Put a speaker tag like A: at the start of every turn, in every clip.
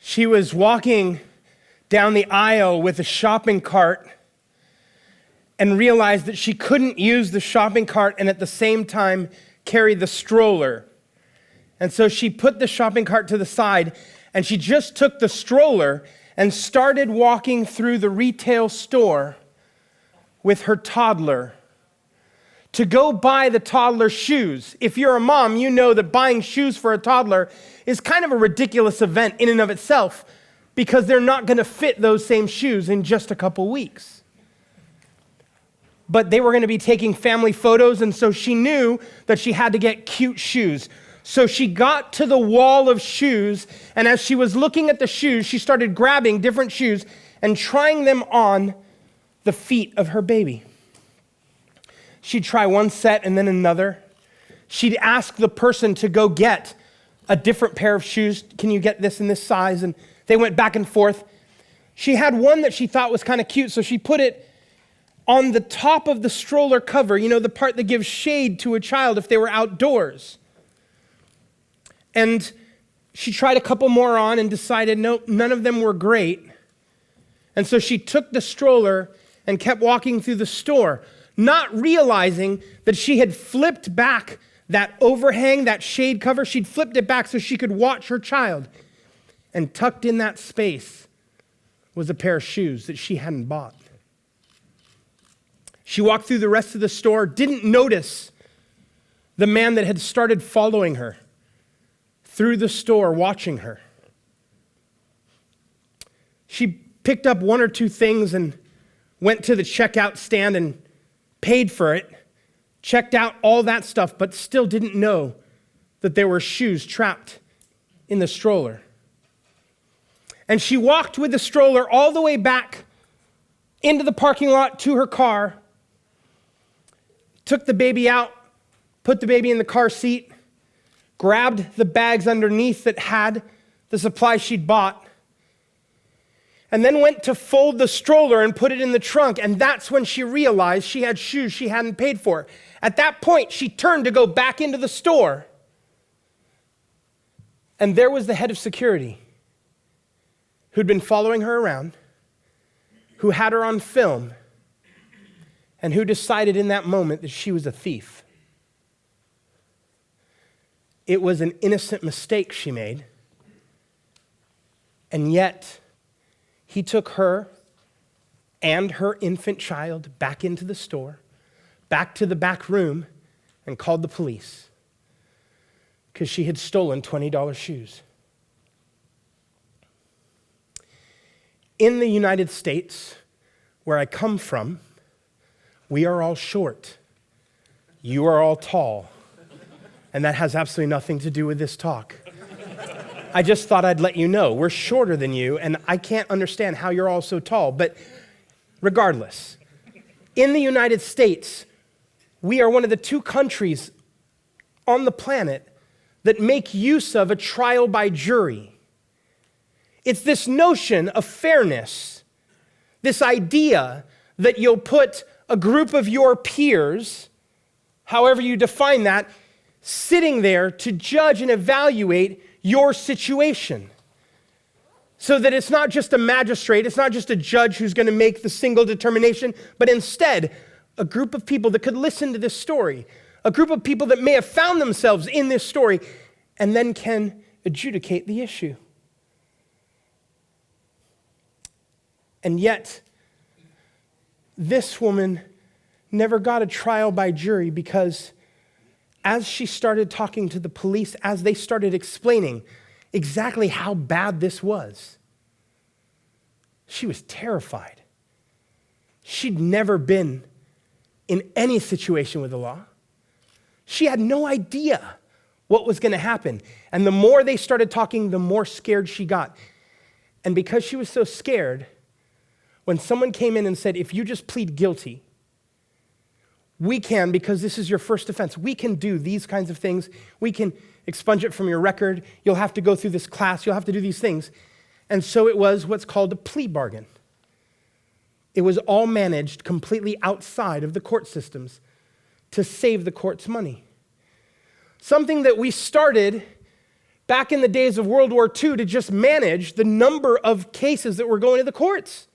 A: She was walking down the aisle with a shopping cart and realized that she couldn't use the shopping cart and at the same time carry the stroller. And so she put the shopping cart to the side and she just took the stroller and started walking through the retail store with her toddler to go buy the toddler shoes. If you're a mom, you know that buying shoes for a toddler is kind of a ridiculous event in and of itself because they're not going to fit those same shoes in just a couple weeks. But they were going to be taking family photos, and so she knew that she had to get cute shoes. So she got to the wall of shoes, and as she was looking at the shoes, she started grabbing different shoes and trying them on the feet of her baby. She'd try one set and then another. She'd ask the person to go get a different pair of shoes. Can you get this in this size? And they went back and forth. She had one that she thought was kind of cute, so she put it on the top of the stroller cover, you know, the part that gives shade to a child if they were outdoors. And she tried a couple more on and decided, nope, none of them were great. And so she took the stroller and kept walking through the store, not realizing that she had flipped back that overhang, that shade cover. She'd flipped it back so she could watch her child. And tucked in that space was a pair of shoes that she hadn't bought. She walked through the rest of the store, didn't notice the man that had started following her through the store, watching her. She picked up one or two things and went to the checkout stand and paid for it, checked out all that stuff, but still didn't know that there were shoes trapped in the stroller. And she walked with the stroller all the way back into the parking lot to her car, took the baby out, put the baby in the car seat, grabbed the bags underneath that had the supplies she'd bought, and then went to fold the stroller and put it in the trunk. And that's when she realized she had shoes she hadn't paid for. At that point, she turned to go back into the store. And there was the head of security who'd been following her around, who had her on film, and who decided in that moment that she was a thief. It was an innocent mistake she made, and yet he took her and her infant child back into the store, back to the back room, and called the police because she had stolen $20 shoes. In the United States, where I come from, we are all short. You are all tall. And that has absolutely nothing to do with this talk. I just thought I'd let you know. We're shorter than you, and I can't understand how you're all so tall. But regardless, in the United States, we are one of the 2 countries on the planet that make use of a trial by jury. It's this notion of fairness, this idea that you'll put a group of your peers, however you define that, sitting there to judge and evaluate your situation. So that it's not just a magistrate, it's not just a judge who's going to make the single determination, but instead, a group of people that could listen to this story, a group of people that may have found themselves in this story, and then can adjudicate the issue. And yet, this woman never got a trial by jury because as she started talking to the police, as they started explaining exactly how bad this was, she was terrified. She'd never been in any situation with the law. She had no idea what was going to happen. And the more they started talking, the more scared she got. And because she was so scared, when someone came in and said, if you just plead guilty, we can, because this is your first offense, we can do these kinds of things. We can expunge it from your record. You'll have to go through this class. You'll have to do these things. And so it was what's called a plea bargain. It was all managed completely outside of the court systems to save the court's money. Something that we started back in the days of World War II to just manage the number of cases that were going to the courts.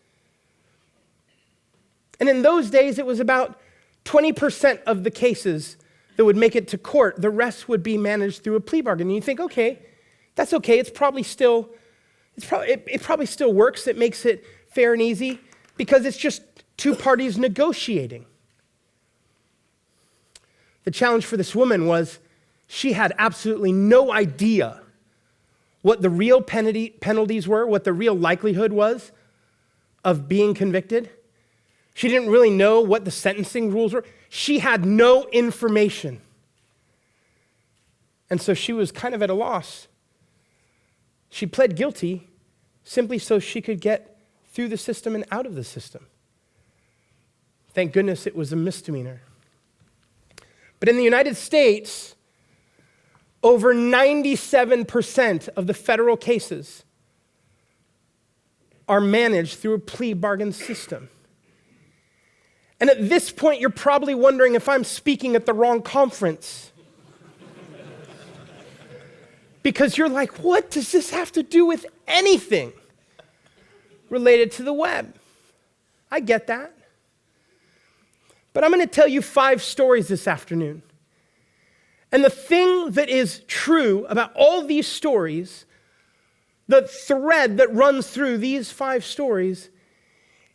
A: And in those days, it was about 20% of the cases that would make it to court. The rest would be managed through a plea bargain. And you think, okay, that's okay. It probably still works. It makes it fair and easy because it's just two parties negotiating. The challenge for this woman was she had absolutely no idea what the real penalties were, what the real likelihood was of being convicted. She didn't really know what the sentencing rules were. She had no information. And so she was kind of at a loss. She pled guilty simply so she could get through the system and out of the system. Thank goodness it was a misdemeanor. But in the United States, over 97% of the federal cases are managed through a plea bargain system. And at this point, you're probably wondering if I'm speaking at the wrong conference. Because you're like, what does this have to do with anything related to the web? I get that. But I'm going to tell you 5 stories this afternoon. And the thing that is true about all these stories, the thread that runs through these 5 stories,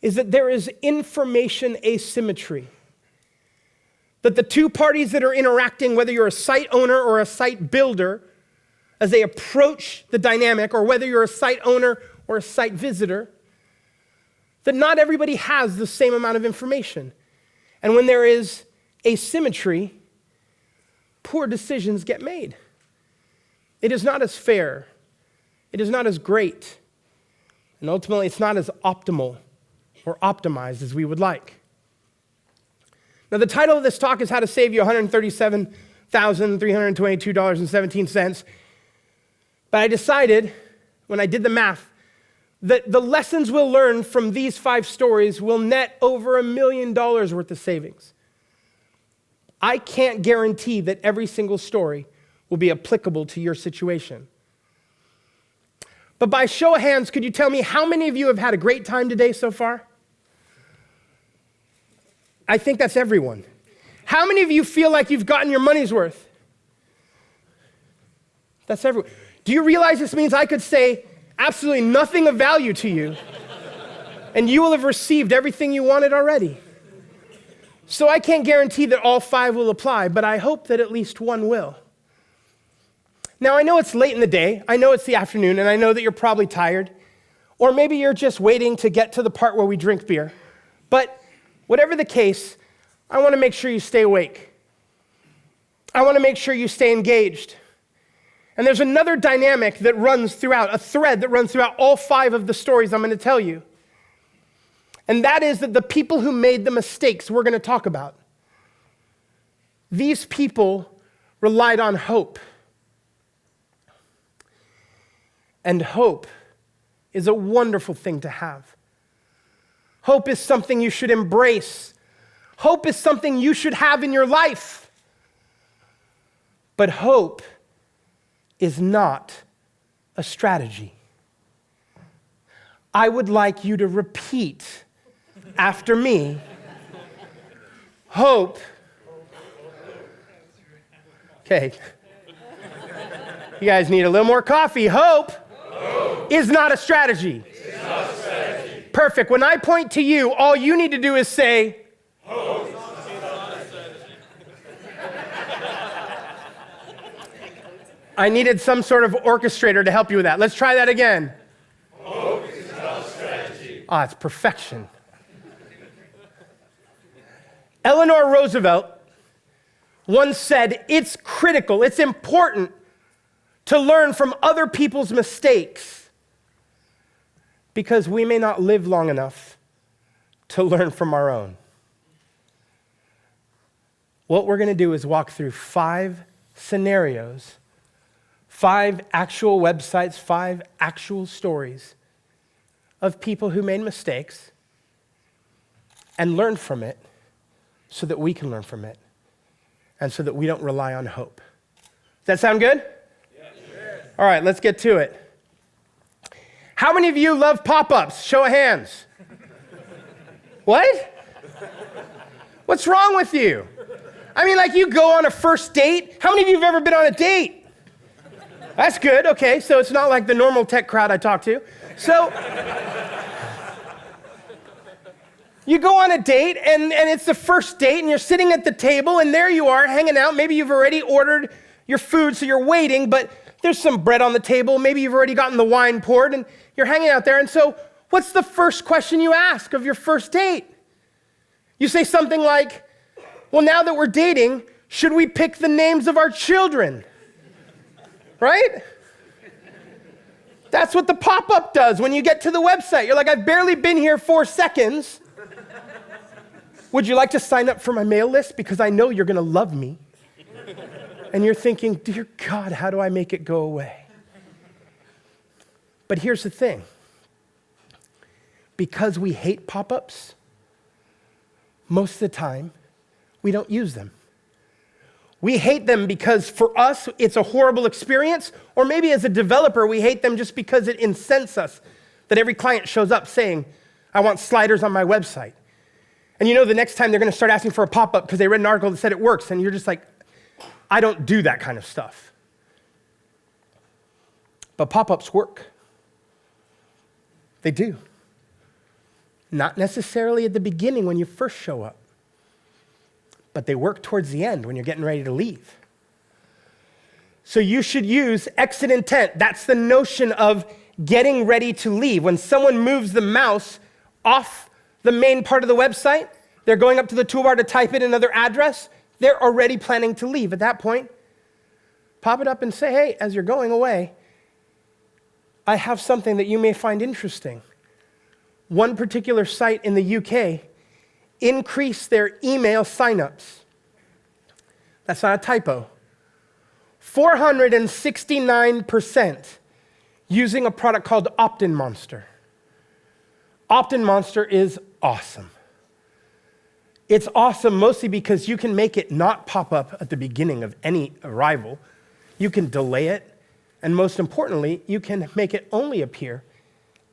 A: is that there is information asymmetry. That the two parties that are interacting, whether you're a site owner or a site builder, as they approach the dynamic, or whether you're a site owner or a site visitor, that not everybody has the same amount of information. And when there is asymmetry, poor decisions get made. It is not as fair. It is not as great. And ultimately, it's not as optimal or optimized as we would like. Now, the title of this talk is How to Save You $137,322.17. But I decided, when I did the math, that the lessons we'll learn from these 5 stories will net over $1 million worth of savings. I can't guarantee that every single story will be applicable to your situation. But by show of hands, could you tell me how many of you have had a great time today so far? I think that's everyone. How many of you feel like you've gotten your money's worth? That's everyone. Do you realize this means I could say absolutely nothing of value to you, and you will have received everything you wanted already? So I can't guarantee that all 5 will apply, but I hope that at least one will. Now, I know it's late in the day, I know it's the afternoon, and I know that you're probably tired, or maybe you're just waiting to get to the part where we drink beer. But whatever the case, I want to make sure you stay awake. I want to make sure you stay engaged. And there's another dynamic that runs throughout, a thread that runs throughout all 5 of the stories I'm going to tell you. And that is that the people who made the mistakes we're going to talk about, these people relied on hope. And hope is a wonderful thing to have. Hope is something you should embrace. Hope is something you should have in your life. But hope is not a strategy. I would like you to repeat after me. Hope. Okay. You guys need a little more coffee. Hope is not a strategy. Perfect. When I point to you, all you need to do is say, hope. I needed some sort of orchestrator to help you with that. Let's try that again. Hope is not a strategy. Ah, it's perfection. Eleanor Roosevelt once said, it's critical, it's important to learn from other people's mistakes because we may not live long enough to learn from our own. What we're going to do is walk through 5 scenarios, 5 actual websites, 5 actual stories of people who made mistakes and learned from it so that we can learn from it and so that we don't rely on hope. Does that sound good? Yes. All right, let's get to it. How many of you love pop-ups? Show of hands. What? What's wrong with you? I mean, like you go on a first date. How many of you have ever been on a date? That's good. Okay, so it's not like the normal tech crowd I talk to. So you go on a date, and it's the first date, and you're sitting at the table, and there you are hanging out. Maybe you've already ordered your food, so you're waiting, but there's some bread on the table. Maybe you've already gotten the wine poured, and you're hanging out there. And so what's the first question you ask of your first date? You say something like, well, now that we're dating, should we pick the names of our children? Right? That's what the pop-up does when you get to the website. You're like, I've barely been here 4 seconds. Would you like to sign up for my mail list? Because I know you're going to love me. And you're thinking, dear God, how do I make it go away? But here's the thing. Because we hate pop-ups, most of the time, we don't use them. We hate them because for us, it's a horrible experience, or maybe as a developer, we hate them just because it incents us that every client shows up saying, I want sliders on my website. And you know the next time they're gonna start asking for a pop-up because they read an article that said it works, and you're just like, I don't do that kind of stuff. But pop-ups work. They do. Not necessarily at the beginning when you first show up, but they work towards the end when you're getting ready to leave. So you should use exit intent. That's the notion of getting ready to leave. When someone moves the mouse off the main part of the website, they're going up to the toolbar to type in another address, they're already planning to leave. At that point, pop it up and say, hey, as you're going away, I have something that you may find interesting. One particular site in the UK increased their email signups. That's not a typo. 469% using a product called Opt-in Monster. Opt-in Monster is awesome. It's awesome mostly because you can make it not pop up at the beginning of any arrival. You can delay it, and most importantly, you can make it only appear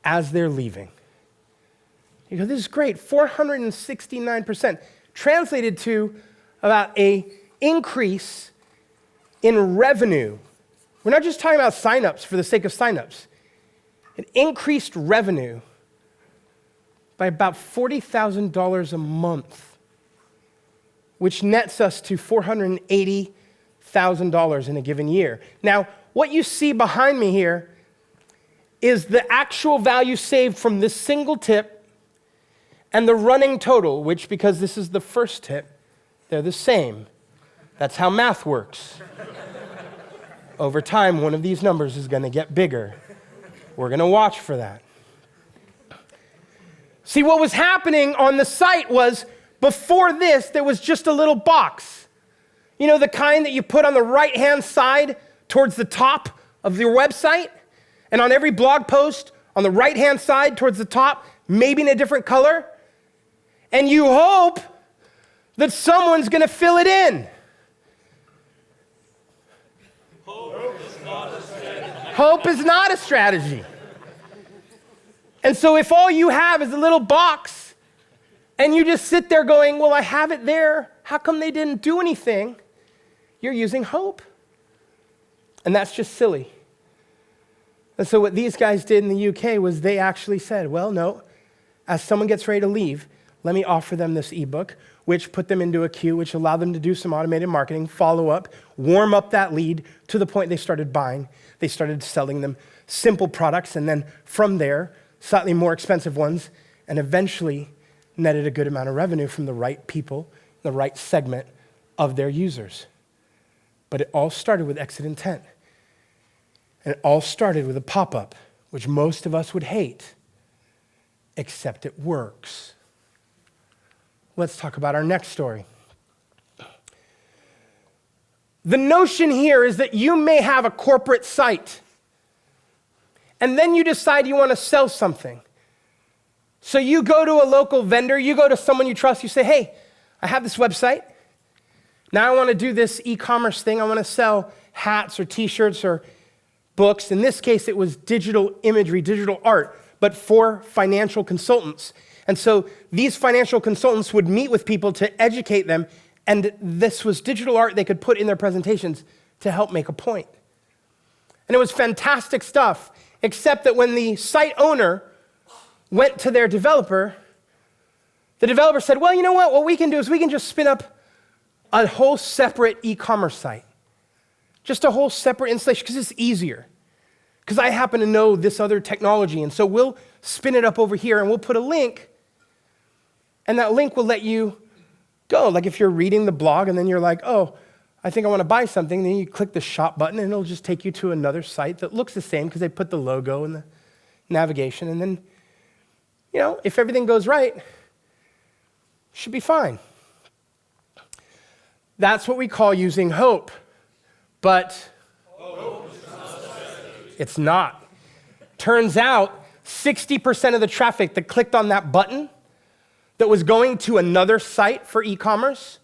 A: as they're leaving. You go, this is great, 469%, translated to about an increase in revenue. We're not just talking about signups for the sake of signups. An increased revenue by about $40,000 a month, which nets us to $480,000 in a given year. Now, what you see behind me here is the actual value saved from this single tip and the running total, which, because this is the first tip, they're the same. That's how math works. Over time, one of these numbers is going to get bigger. We're going to watch for that. See, what was happening on the site was, before this, there was just a little box. You know, the kind that you put on the right-hand side towards the top of your website? And on every blog post, on the right-hand side towards the top, maybe in a different color? And you hope that someone's going to fill it in. Hope is not a strategy. And so if all you have is a little box, and you just sit there going, well, I have it there, how come they didn't do anything? You're using hope. And that's just silly. And so what these guys did in the UK was they actually said, well, no, as someone gets ready to leave, let me offer them this ebook, which put them into a queue, which allowed them to do some automated marketing, follow up, warm up that lead to the point they started buying. They started selling them simple products, and then from there, slightly more expensive ones, and eventually netted a good amount of revenue from the right people, the right segment of their users. But it all started with exit intent. And it all started with a pop-up, which most of us would hate, except it works. Let's talk about our next story. The notion here is that you may have a corporate site, and then you decide you want to sell something. So you go to a local vendor, you go to someone you trust, you say, hey, I have this website. Now I want to do this e-commerce thing. I want to sell hats or t-shirts or books. In this case, it was digital imagery, digital art, but for financial consultants. And so these financial consultants would meet with people to educate them, and this was digital art they could put in their presentations to help make a point. And it was fantastic stuff, except that when the site owner went to their developer, the developer said, well, you know what we can do is we can just spin up a whole separate e-commerce site. Just a whole separate installation, because it's easier. Because I happen to know this other technology, and so we'll spin it up over here, and we'll put a link, and that link will let you go. Like if you're reading the blog, and then you're like, oh, I think I want to buy something, then you click the shop button, and it'll just take you to another site that looks the same, because they put the logo and the navigation, and then, if everything goes right, should be fine. That's what we call using hope. But it's not. Turns out 60% of the traffic that clicked on that button that was going to another site for e-commerce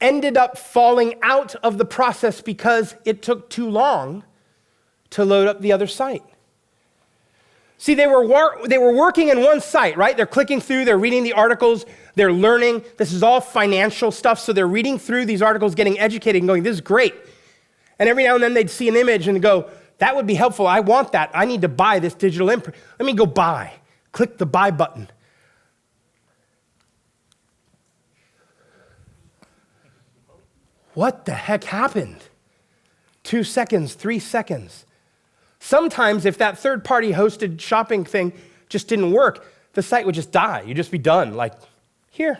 A: ended up falling out of the process because it took too long to load up the other site. See, they were working in one site, right? They're clicking through, they're reading the articles, they're learning. This is all financial stuff, so they're reading through these articles, getting educated, and going, this is great. And every now and then they'd see an image and go, that would be helpful. I want that. I need to buy this digital imprint. Let me go buy. Click the buy button. What the heck happened? 2 seconds, 3 seconds. Sometimes if that third-party hosted shopping thing just didn't work, the site would just die. You'd just be done. Like, here,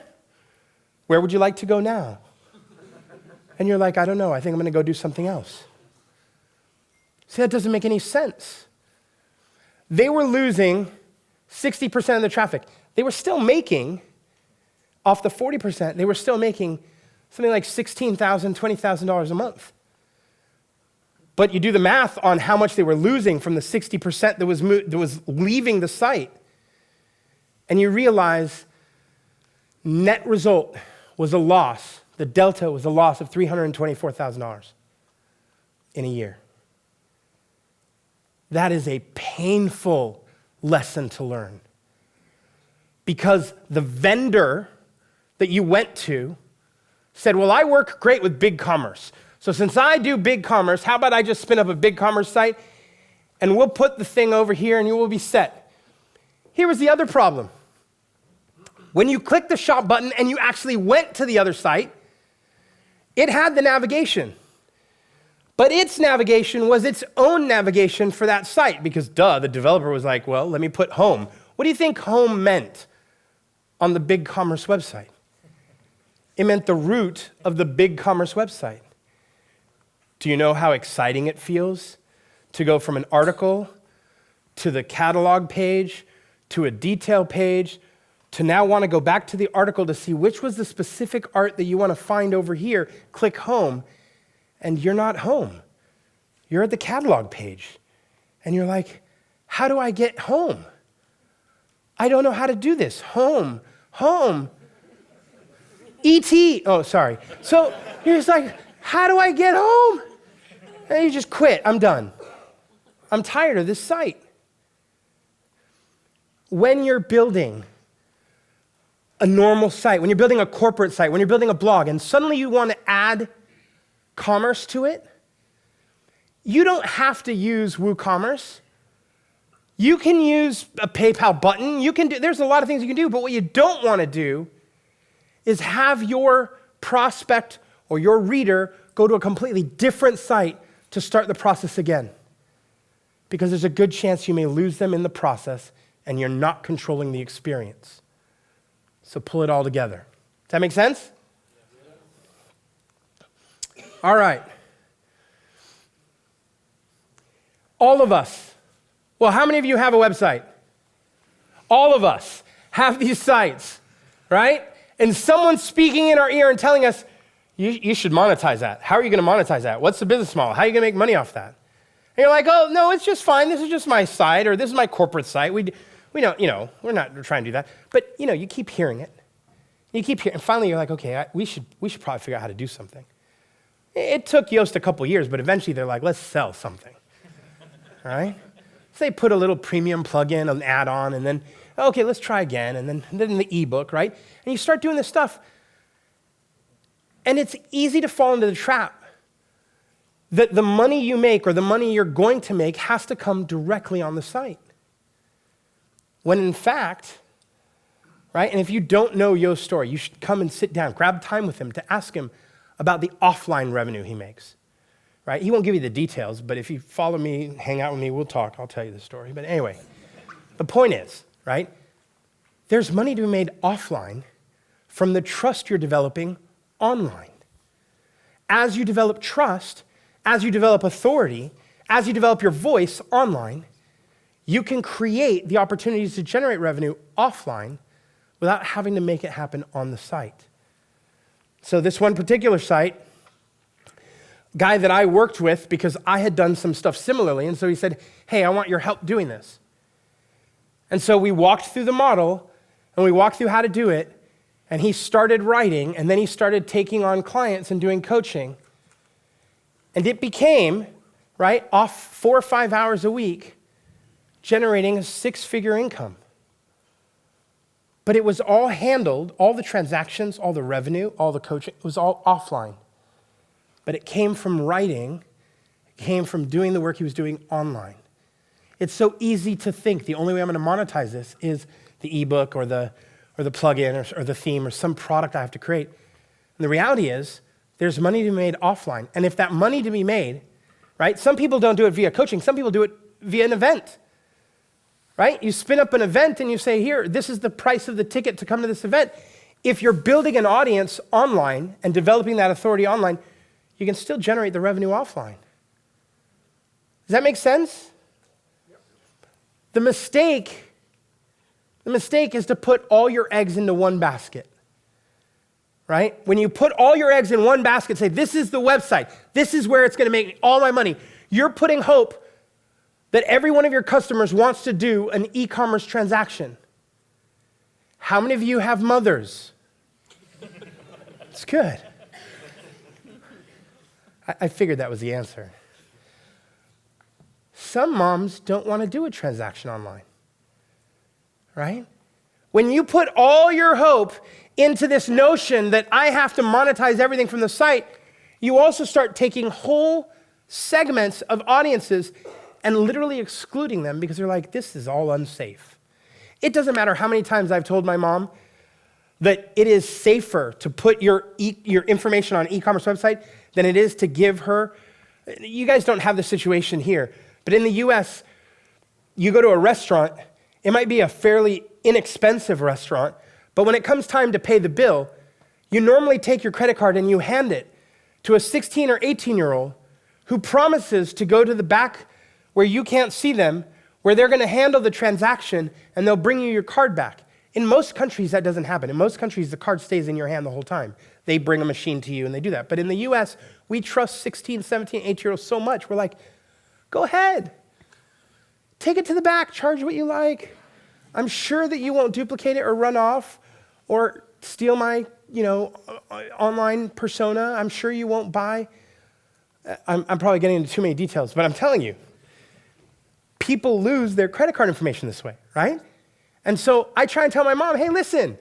A: where would you like to go now? And you're like, I don't know. I think I'm going to go do something else. See, that doesn't make any sense. They were losing 60% of the traffic. They were still making, off the 40%, they were still making something like $16,000, $20,000 a month. But you do the math on how much they were losing from the 60% that was leaving the site, and you realize net result was a loss. The delta was a loss of $324,000 in a year. That is a painful lesson to learn, because the vendor that you went to said, well, I work great with BigCommerce. So since I do BigCommerce, how about I just spin up a BigCommerce site and we'll put the thing over here and you will be set. Here was the other problem. When you clicked the shop button and you actually went to the other site, it had the navigation. But its navigation was its own navigation for that site because, the developer was like, well, let me put home. What do you think home meant on the BigCommerce website? It meant the root of the BigCommerce website. Do you know how exciting it feels to go from an article to the catalog page to a detail page to now want to go back to the article to see which was the specific art that you want to find over here, click home, and you're not home. You're at the catalog page, and you're like, how do I get home? I don't know how to do this. Home. E.T. Oh, sorry. So you're just like, how do I get home? And you just quit. I'm done. I'm tired of this site. When you're building a normal site, when you're building a corporate site, when you're building a blog, and suddenly you want to add commerce to it, you don't have to use WooCommerce. You can use a PayPal button. There's a lot of things you can do, but what you don't want to do is have your prospect or your reader go to a completely different site to start the process again. Because there's a good chance you may lose them in the process and you're not controlling the experience. So pull it all together. Does that make sense? All right. All of us. Well, how many of you have a website? All of us have these sites, right? And someone's speaking in our ear and telling us, you should monetize that. How are you going to monetize that? What's the business model? How are you going to make money off that? And you're like, oh, no, it's just fine. This is just my site, or this is my corporate site. We don't, we're not trying to do that. But, you keep hearing it. You keep hearing, and finally you're like, okay, we should probably figure out how to do something. It took Yoast a couple years, but eventually they're like, let's sell something. all right? So they put a little premium plugin, an add-on, and then, okay, let's try again, and then the ebook, right? And you start doing this stuff, and it's easy to fall into the trap that the money you make or the money you're going to make has to come directly on the site. When in fact, right, and if you don't know Yoast's story, you should come and sit down, grab time with him to ask him about the offline revenue he makes, right? He won't give you the details, but if you follow me, hang out with me, we'll talk, I'll tell you the story. But anyway, the point is, right, there's money to be made offline from the trust you're developing online. As you develop trust, as you develop authority, as you develop your voice online, you can create the opportunities to generate revenue offline without having to make it happen on the site. So this one particular site, guy that I worked with because I had done some stuff similarly, and so he said, hey, I want your help doing this. And so we walked through the model, and we walked through how to do it, and he started writing, and then he started taking on clients and doing coaching. And it became, right, off 4 or 5 hours a week, generating a 6-figure income. But it was all handled, all the transactions, all the revenue, all the coaching, it was all offline. But it came from writing, it came from doing the work he was doing online. It's so easy to think the only way I'm going to monetize this is the ebook or the plugin or the theme or some product I have to create. And the reality is, there's money to be made offline. And if that money to be made, right, some people don't do it via coaching, some people do it via an event, right? You spin up an event and you say, here, this is the price of the ticket to come to this event. If you're building an audience online and developing that authority online, you can still generate the revenue offline. Does that make sense? Yep. The mistake is to put all your eggs into one basket. Right? When you put all your eggs in one basket, say, this is the website, this is where it's going to make all my money, you're putting hope that every one of your customers wants to do an e-commerce transaction. How many of you have mothers? It's good. I figured that was the answer. Some moms don't want to do a transaction online. Right? When you put all your hope into this notion that I have to monetize everything from the site, you also start taking whole segments of audiences and literally excluding them because they're like, this is all unsafe. It doesn't matter how many times I've told my mom that it is safer to put your information on an e-commerce website than it is to give her. You guys don't have the situation here, but in the US, you go to a restaurant, it might be a fairly inexpensive restaurant, but when it comes time to pay the bill, you normally take your credit card and you hand it to a 16 or 18-year-old who promises to go to the back where you can't see them, where they're going to handle the transaction and they'll bring you your card back. In most countries, that doesn't happen. In most countries, the card stays in your hand the whole time. They bring a machine to you and they do that. But in the US, we trust 16, 17, 18-year-olds so much. We're like, go ahead. Take it to the back. Charge what you like. I'm sure that you won't duplicate it or run off or steal my, online persona. I'm sure you won't buy. I'm probably getting into too many details, but I'm telling you, people lose their credit card information this way, right? And so I try and tell my mom, hey, listen,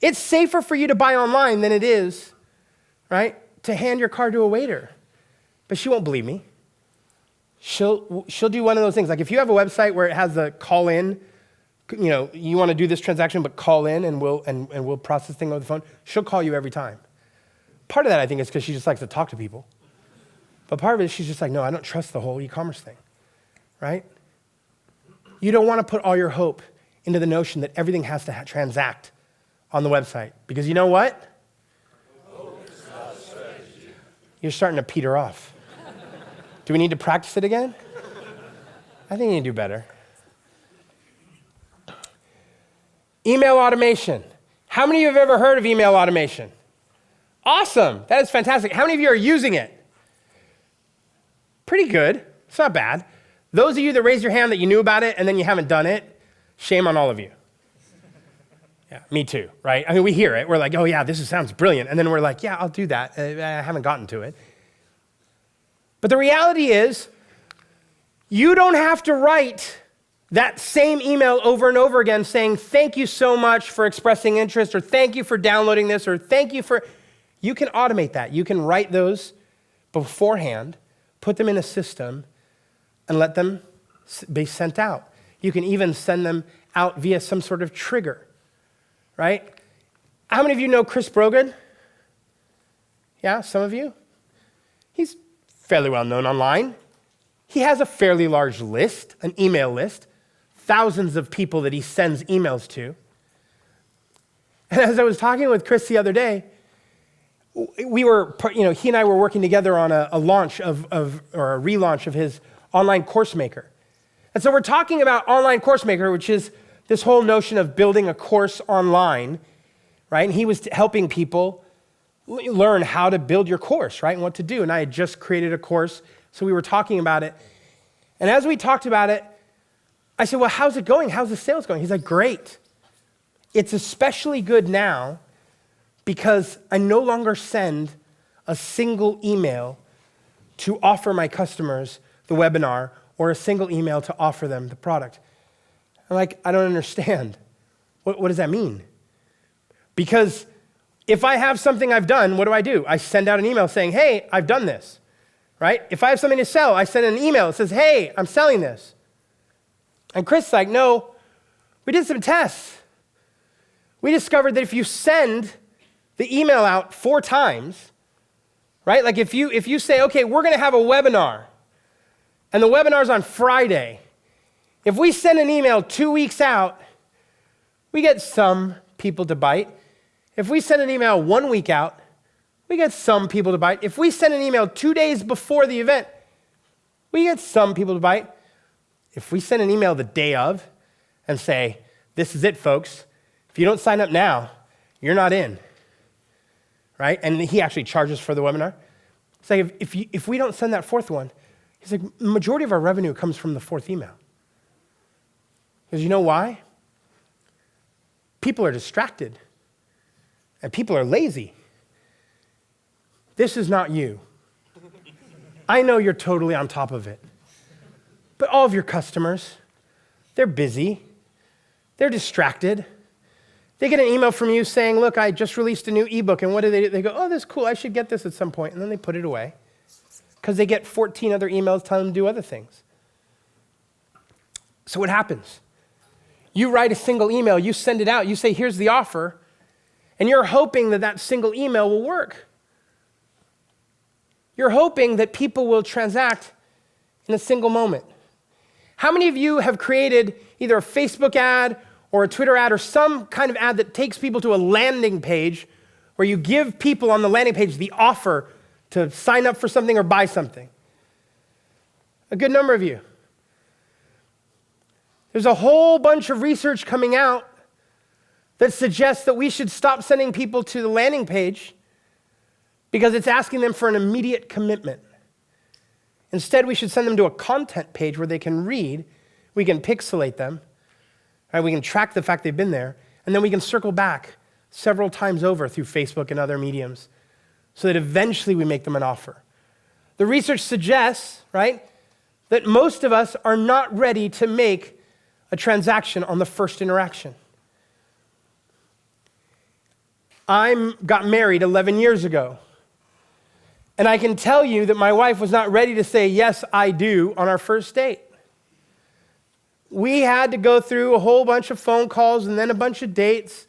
A: it's safer for you to buy online than it is, right, to hand your card to a waiter. But she won't believe me. She'll do one of those things. Like if you have a website where it has the call in, you want to do this transaction, but call in and we'll process things over the phone, she'll call you every time. Part of that, I think, is because she just likes to talk to people. But part of it is she's just like, no, I don't trust the whole e-commerce thing, right? You don't want to put all your hope into the notion that everything has to transact on the website. Because you know what? You're starting to peter off. Do we need to practice it again? I think you need to do better. Email automation. How many of you have ever heard of email automation? Awesome. That is fantastic. How many of you are using it? Pretty good. It's not bad. Those of you that raised your hand that you knew about it and then you haven't done it, shame on all of you. Yeah, me too, right? I mean, we hear it. We're like, oh yeah, this sounds brilliant. And then we're like, yeah, I'll do that. I haven't gotten to it. But the reality is, You don't have to write that same email over and over again saying, thank you so much for expressing interest, or thank you for downloading this, or thank you for, you can automate that. You can write those beforehand, put them in a system, and let them be sent out. You can even send them out via some sort of trigger, right? How many of you know Chris Brogan? Yeah, some of you? He's fairly well known online. He has a fairly large list, an email list, thousands of people that he sends emails to. And as I was talking with Chris the other day, he and I were working together on a launch or a relaunch of his online course maker. And so we're talking about online course maker, which is this whole notion of building a course online, right? And he was helping people learn how to build your course, right? And what to do. And I had just created a course, so we were talking about it. And as we talked about it, I said, well, how's it going? How's the sales going? He's like, great. It's especially good now because I no longer send a single email to offer my customers the webinar or a single email to offer them the product. I'm like, I don't understand. What does that mean? Because if I have something I've done, what do? I send out an email saying, hey, I've done this, right? If I have something to sell, I send an email that says, hey, I'm selling this. And Chris is like, no, we did some tests. We discovered that if you send the email out 4 times, right? Like if you say, okay, we're going to have a webinar, and the webinar's on Friday. If we send an email 2 weeks out, we get some people to bite. If we send an email 1 week out, we get some people to bite. If we send an email 2 days before the event, we get some people to bite. If we send an email the day of and say, this is it, folks. If you don't sign up now, you're not in, right? And he actually charges for the webinar. It's like, if we don't send that 4th one, he's like, the majority of our revenue comes from the 4th email. Because you know why? People are distracted, and people are lazy. This is not you. I know you're totally on top of it. But all of your customers, they're busy. They're distracted. They get an email from you saying, look, I just released a new ebook. And what do? They go, oh, that's cool. I should get this at some point. And then they put it away because they get 14 other emails telling them to do other things. So what happens? You write a single email. You send it out. You say, here's the offer. And you're hoping that that single email will work. You're hoping that people will transact in a single moment. How many of you have created either a Facebook ad or a Twitter ad or some kind of ad that takes people to a landing page where you give people on the landing page the offer to sign up for something or buy something? A good number of you. There's a whole bunch of research coming out that suggests that we should stop sending people to the landing page because it's asking them for an immediate commitment. Instead, we should send them to a content page where they can read, we can pixelate them, right? We can track the fact they've been there, and then we can circle back several times over through Facebook and other mediums so that eventually we make them an offer. The research suggests, right, that most of us are not ready to make a transaction on the first interaction. I got married 11 years ago. And I can tell you that my wife was not ready to say, yes, I do, on our first date. We had to go through a whole bunch of phone calls and then a bunch of dates,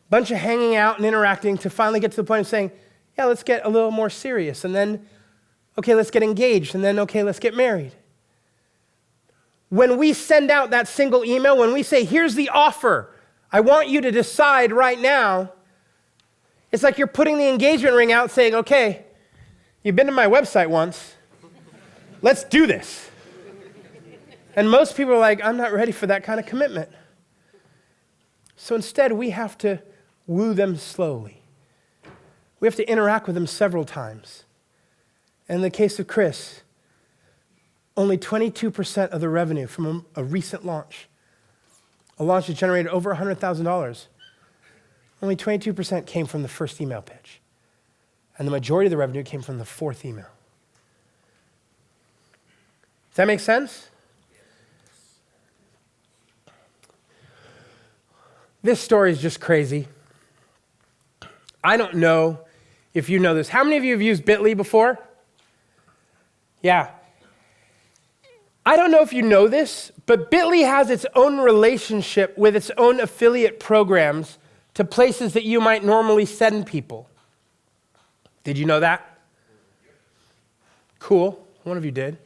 A: a bunch of hanging out and interacting to finally get to the point of saying, yeah, let's get a little more serious. And then, okay, let's get engaged. And then, okay, let's get married. When we send out that single email, when we say, here's the offer, I want you to decide right now, it's like you're putting the engagement ring out saying, okay, you've been to my website once. Let's do this. And most people are like, I'm not ready for that kind of commitment. So instead, we have to woo them slowly. We have to interact with them several times. And in the case of Chris, only 22% of the revenue from a recent launch, a launch that generated over $100,000, only 22% came from the first email pitch. And the majority of the revenue came from the 4th email. Does that make sense? This story is just crazy. I don't know if you know this. How many of you have used Bitly before? Yeah. I don't know if you know this, but Bitly has its own relationship with its own affiliate programs to places that you might normally send people. Did you know that? Cool. One of you did.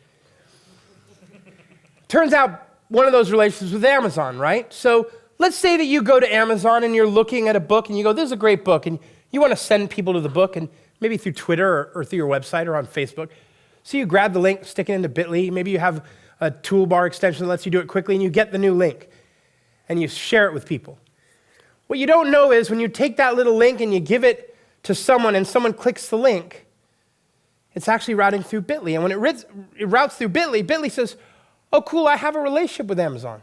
A: Turns out one of those relationships with Amazon, right? So let's say that you go to Amazon and you're looking at a book and you go, this is a great book, and you want to send people to the book, and maybe through Twitter or through your website or on Facebook. So you grab the link, stick it into Bitly. Maybe you have a toolbar extension that lets you do it quickly, and you get the new link, and you share it with people. What you don't know is when you take that little link and you give it to someone and someone clicks the link, it's actually routing through Bitly. And when it routes through Bitly, Bitly says, oh, cool, I have a relationship with Amazon.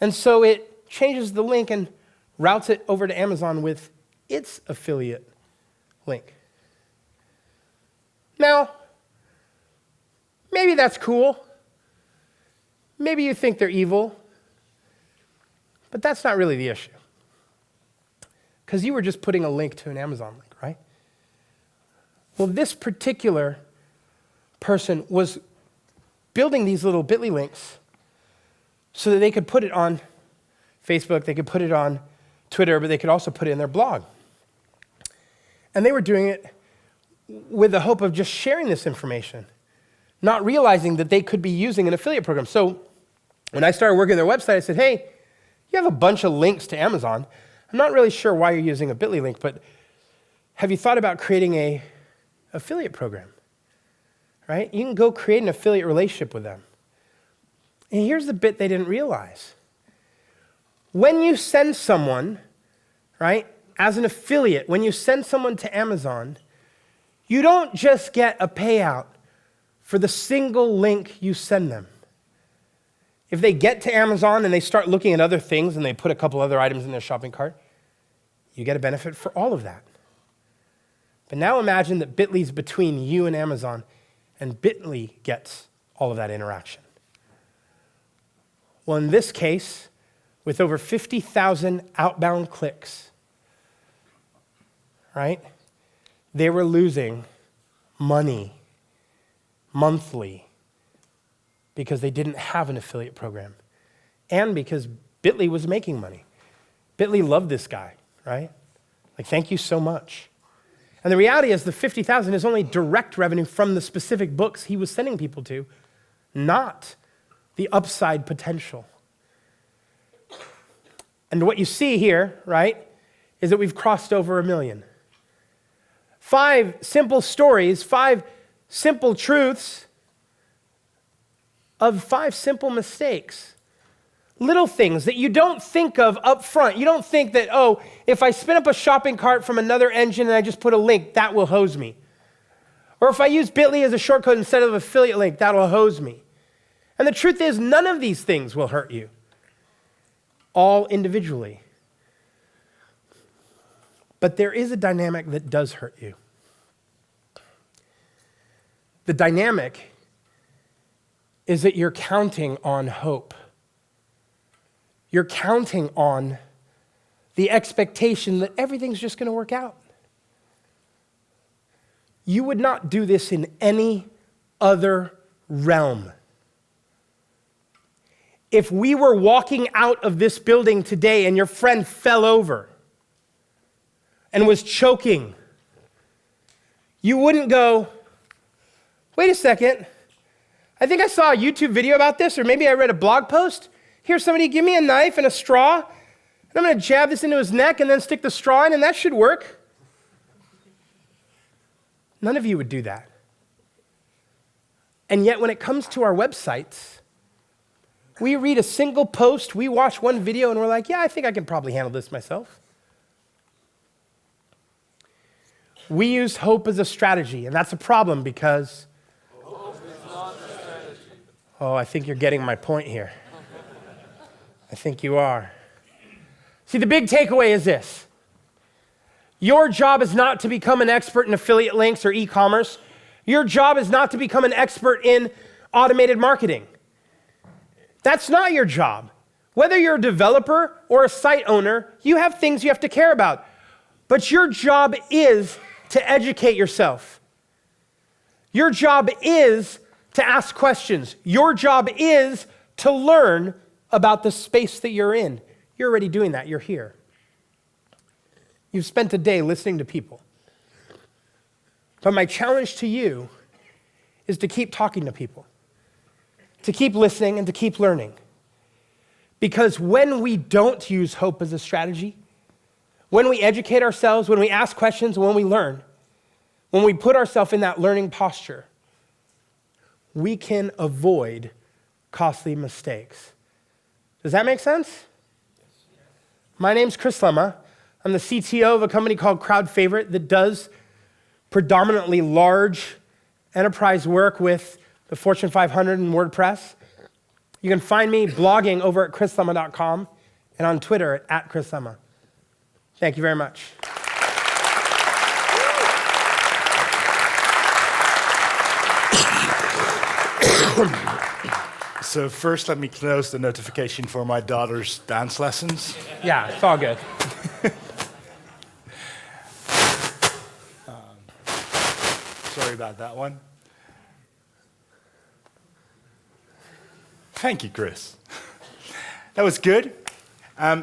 A: And so it changes the link and routes it over to Amazon with its affiliate link. Now, maybe that's cool. Maybe you think they're evil. But that's not really the issue. Because you were just putting a link to an Amazon link, right? Well, this particular person was building these little Bitly links so that they could put it on Facebook, they could put it on Twitter, but they could also put it in their blog. And they were doing it with the hope of just sharing this information, not realizing that they could be using an affiliate program. So when I started working on their website, I said, hey, you have a bunch of links to Amazon. I'm not really sure why you're using a Bitly link, but have you thought about creating an affiliate program? Right? You can go create an affiliate relationship with them. And here's the bit they didn't realize. When you send someone, right, as an affiliate, when you send someone to Amazon, you don't just get a payout for the single link you send them. If they get to Amazon and they start looking at other things and they put a couple other items in their shopping cart, you get a benefit for all of that. But now imagine that Bitly's between you and Amazon, and Bitly gets all of that interaction. Well, in this case, with over 50,000 outbound clicks, right, they were losing money monthly because they didn't have an affiliate program and because Bitly was making money. Bitly loved this guy, right? Like, thank you so much. And the reality is the 50,000 is only direct revenue from the specific books he was sending people to, not the upside potential. And what you see here, right, is that we've crossed over 1 million. 5 simple stories, 5 simple truths of 5 simple mistakes. Little things that you don't think of up front. You don't think that, oh, if I spin up a shopping cart from another engine and I just put a link, that will hose me. Or if I use Bitly as a shortcut instead of affiliate link, that'll hose me. And the truth is, none of these things will hurt you, all individually. But there is a dynamic that does hurt you. The dynamic is that you're counting on hope. You're counting on the expectation that everything's just going to work out. You would not do this in any other realm. If we were walking out of this building today and your friend fell over and was choking, you wouldn't go, wait a second, I think I saw a YouTube video about this, or maybe I read a blog post. Here, somebody give me a knife and a straw, and I'm going to jab this into his neck and then stick the straw in, and that should work. None of you would do that. And yet when it comes to our websites, we read a single post, we watch one video, and we're like, yeah, I think I can probably handle this myself. We use hope as a strategy, and that's a problem because, oh, I think you're getting my point here. I think you are. See, the big takeaway is this. Your job is not to become an expert in affiliate links or e-commerce. Your job is not to become an expert in automated marketing. That's not your job. Whether you're a developer or a site owner, you have things you have to care about. But your job is to educate yourself. Your job is to ask questions. Your job is to learn about the space that you're in. You're already doing that. You're here. You've spent a day listening to people. But my challenge to you is to keep talking to people, to keep listening and to keep learning. Because when we don't use hope as a strategy, when we educate ourselves, when we ask questions, when we learn, when we put ourselves in that learning posture, we can avoid costly mistakes. Does that make sense? My name's Chris Lema. I'm the CTO of a company called Crowd Favorite that does predominantly large enterprise work with the Fortune 500 and WordPress. You can find me blogging over at chrislema.com and on Twitter at @chrislema. Thank you very much.
B: So first, let me close the notification for my daughter's dance lessons.
A: Yeah, it's all good.
B: Sorry about that one. Thank you, Chris. That was good.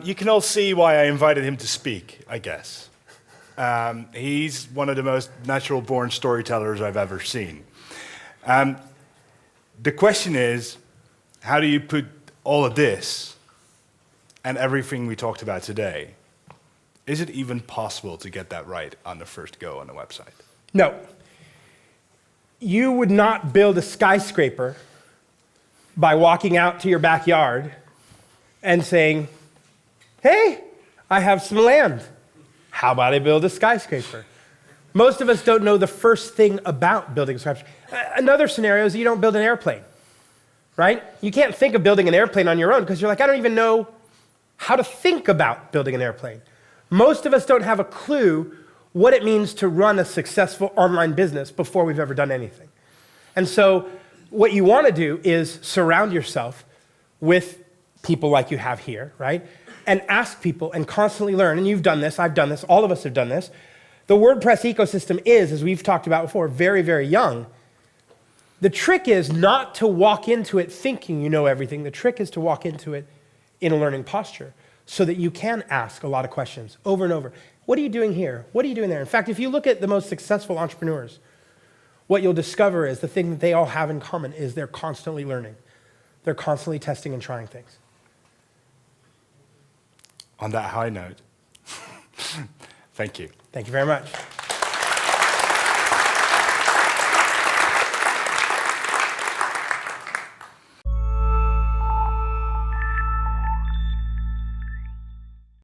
B: You can all see why I invited him to speak, I guess. He's one of the most natural-born storytellers I've ever seen. The question is, how do you put all of this and everything we talked about today, is it even possible to get that right on the first go on the website?
A: No. You would not build a skyscraper by walking out to your backyard and saying, hey, I have some land. How about I build a skyscraper? Most of us don't know the first thing about building a skyscraper. Another scenario is you don't build an airplane, right? You can't think of building an airplane on your own because you're like, I don't even know how to think about building an airplane. Most of us don't have a clue what it means to run a successful online business before we've ever done anything. And so what you want to do is surround yourself with people like you have here, right? And ask people and constantly learn. And you've done this, I've done this, all of us have done this. The WordPress ecosystem is, as we've talked about before, very, very young. The trick is not to walk into it thinking you know everything. The trick is to walk into it in a learning posture so that you can ask a lot of questions over and over. What are you doing here? What are you doing there? In fact, if you look at the most successful entrepreneurs, what you'll discover is the thing that they all have in common is they're constantly learning. They're constantly testing and trying things.
B: On that high note, thank you.
A: Thank you very much.